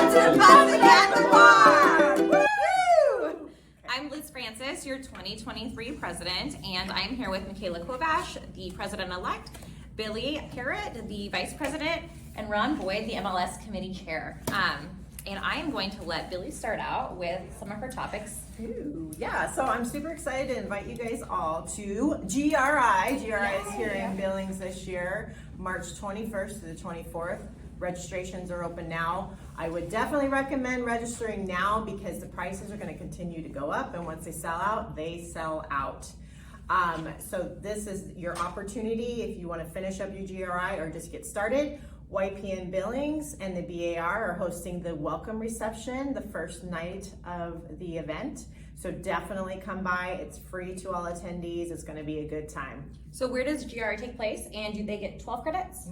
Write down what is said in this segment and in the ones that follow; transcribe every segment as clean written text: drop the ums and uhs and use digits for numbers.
to Buzzin at the Bar! Woo! I'm Liz Francis, your 2023 president, and I'm here with Michaela Kovash, the president-elect, Billy Parrott, the vice president, and Ron Boyd, the MLS committee chair. And I am going to let Billy start out with some of her topics. Ooh, yeah, so I'm super excited to invite you guys all to GRI. GRI is here in Billings this year, March 21st to the 24th. Registrations are open now. I would definitely recommend registering now because the prices are going to continue to go up, and once they sell out, they sell out. So this is your opportunity if you want to finish up your GRI or just get started. YPN Billings and the BAR are hosting the welcome reception the first night of the event. So definitely come by. It's free to all attendees. It's going to be a good time. So where does GRI take place, and do they get 12 credits?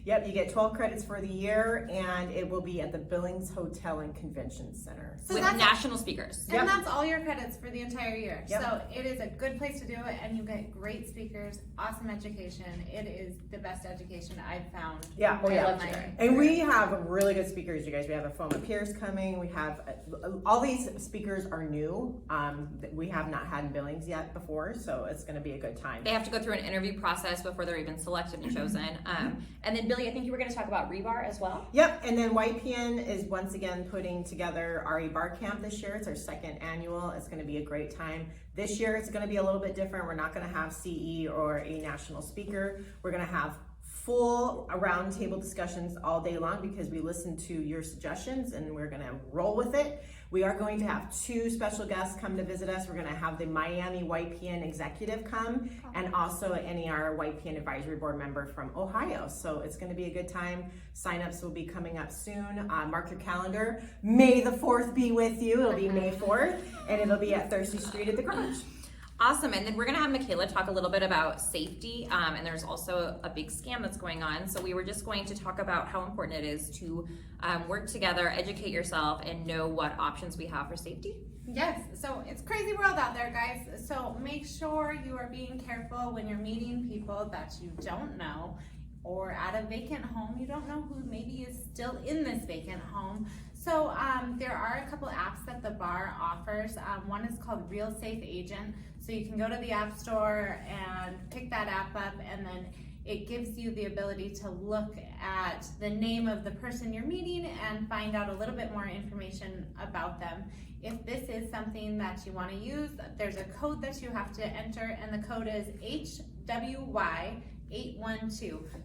Yep, you get 12 credits for the year, and it will be at the Billings Hotel and Convention Center. So with national speakers. And that's all your credits for the entire year. Yep. So it is a good place to do it, and you get great speakers, awesome education. It is the best education I've found. Yeah, I yeah. love GRI. And we have really good speakers, you guys. We have a Foma Pierce coming. We have all these speakers are new. That we have not had in Billings yet before, so it's going to be a good time. They have to go through an interview process before they're even selected and chosen. And then Billy, I think you were going to talk about Rebar as well. Yep, and then YPN is once again putting together our Bar Camp this year. It's our second annual. It's going to be a great time. This year it's going to be a little bit different. We're not going to have CE or a national speaker. We're going to have full roundtable discussions all day long because we listen to your suggestions and we're going to roll with it. We are going to have two special guests come to visit us. We're going to have the Miami YPN executive come and also an NER YPN advisory board member from Ohio. So it's going to be a good time. Signups will be coming up soon. Mark your calendar. May the 4th be with you. It'll be May 4th and it'll be at Thirsty Street at the Garage. Awesome, and then we're gonna have Michaela talk a little bit about safety, and there's also a big scam that's going on. So we were just going to talk about how important it is to work together, educate yourself, and know what options we have for safety. Yes, so it's a crazy world out there, guys. So make sure you are being careful when you're meeting people that you don't know, or at a vacant home. You don't know who maybe is still in this vacant home. So there are a couple apps that the bar offers. One is called Real Safe Agent. So you can go to the App Store and pick that app up, and then it gives you the ability to look at the name of the person you're meeting and find out a little bit more information about them. If this is something that you want to use, there's a code that you have to enter, and the code is HWY812.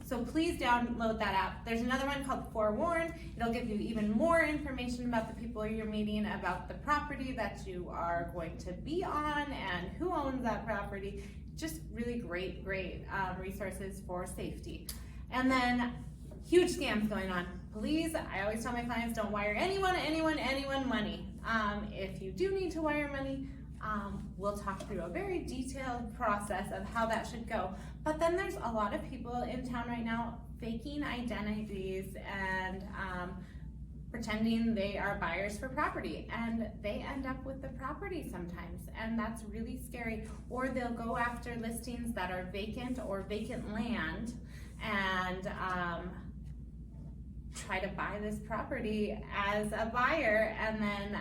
So please download that app. There's another one called Forewarn. It'll give you even more information about the people you're meeting, about the property that you are going to be on, and who owns that property. Just really great resources for safety. And then huge scams going on. Please, I always tell my clients, don't wire anyone money. If you do need to wire money, we'll talk through a very detailed process of how that should go. But then there's a lot of people in town right now faking identities and pretending they are buyers for property, and they end up with the property sometimes, and that's really scary. Or they'll go after listings that are vacant or vacant land and try to buy this property as a buyer, and then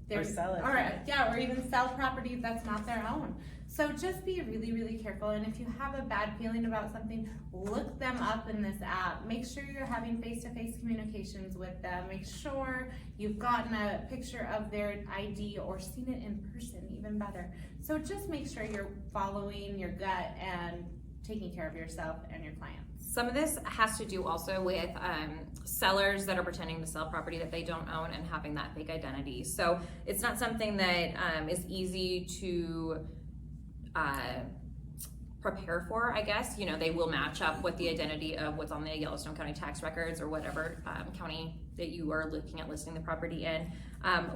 Or sell it. Or even sell property that's not their own. So just be really careful, and if you have a bad feeling about something, look them up in this app. Make sure you're having face-to-face communications with them. Make sure you've gotten a picture of their ID or seen it in person, even better. So just make sure you're following your gut and taking care of yourself and your clients. Some of this has to do also with sellers that are pretending to sell property that they don't own and having that fake identity. So it's not something that is easy to prepare for, I guess. You know, they will match up with the identity of what's on the Yellowstone County tax records or whatever county that you are looking at listing the property in.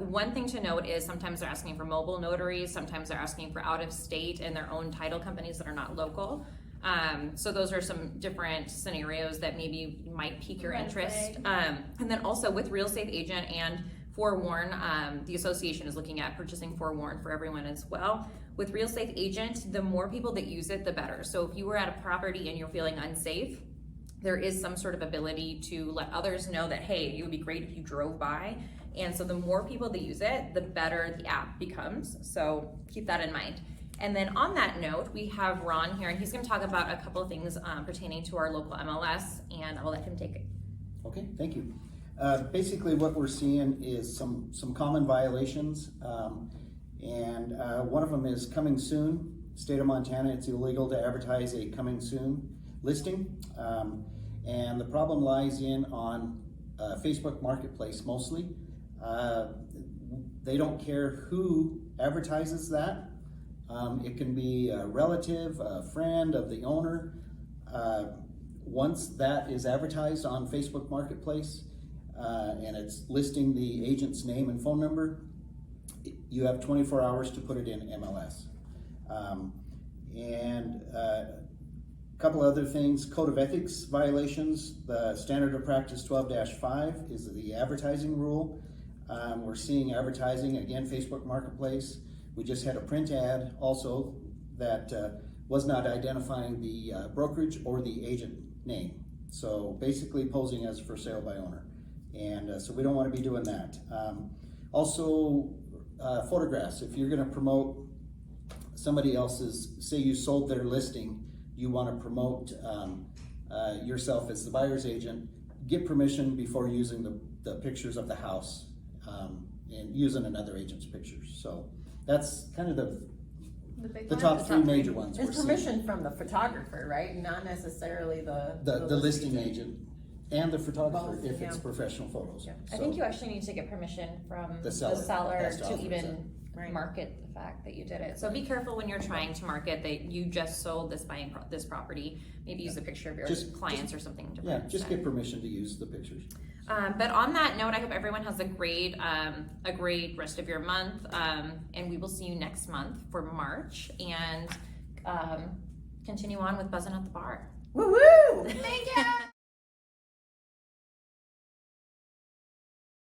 One thing to note is sometimes they're asking for mobile notaries, sometimes they're asking for out of state and their own title companies that are not local. So those are some different scenarios that maybe might pique your interest. And then also with Real Safe Agent and Forewarn, the association is looking at purchasing Forewarn for everyone as well. With Real Safe Agent, the more people that use it, the better. So if you were at a property and you're feeling unsafe, there is some sort of ability to let others know that, hey, it would be great if you drove by. And so the more people that use it, the better the app becomes. So keep that in mind. And then on that note, we have Ron here, and he's going to talk about a couple of things pertaining to our local MLS, and I'll let him take it. Okay, thank you. Basically, what we're seeing is some common violations, and one of them is coming soon. State of Montana, it's illegal to advertise a coming soon listing, and the problem lies on Facebook Marketplace mostly. They don't care who advertises that. It can be a relative, a friend of the owner. Once that is advertised on Facebook Marketplace and it's listing the agent's name and phone number, you have 24 hours to put it in MLS. And a couple other things, Code of Ethics violations. The Standard of Practice 12-5 is the advertising rule. We're seeing advertising, again, Facebook Marketplace. We just had a print ad also that was not identifying the brokerage or the agent name. So basically posing as for sale by owner. And so we don't want to be doing that. Also, photographs. If you're going to promote somebody else's, say you sold their listing, you want to promote yourself as the buyer's agent, get permission before using the pictures of the house and using another agent's pictures. So that's kind of the top three major ones. It's permission from the photographer, right? Not necessarily the listing agent and the photographer. Both, if it's yeah. professional photos. Yeah. I think you actually need to get permission from The seller has to to authorize even Right. market the fact that you did it. So be careful when you're trying to market that you just sold this property. Maybe use a picture of your clients or something different. Yeah, just instead. get permission to use the pictures. But on that note, I hope everyone has a great rest of your month, and we will see you next month for March, and continue on with Buzzin' at the Bar.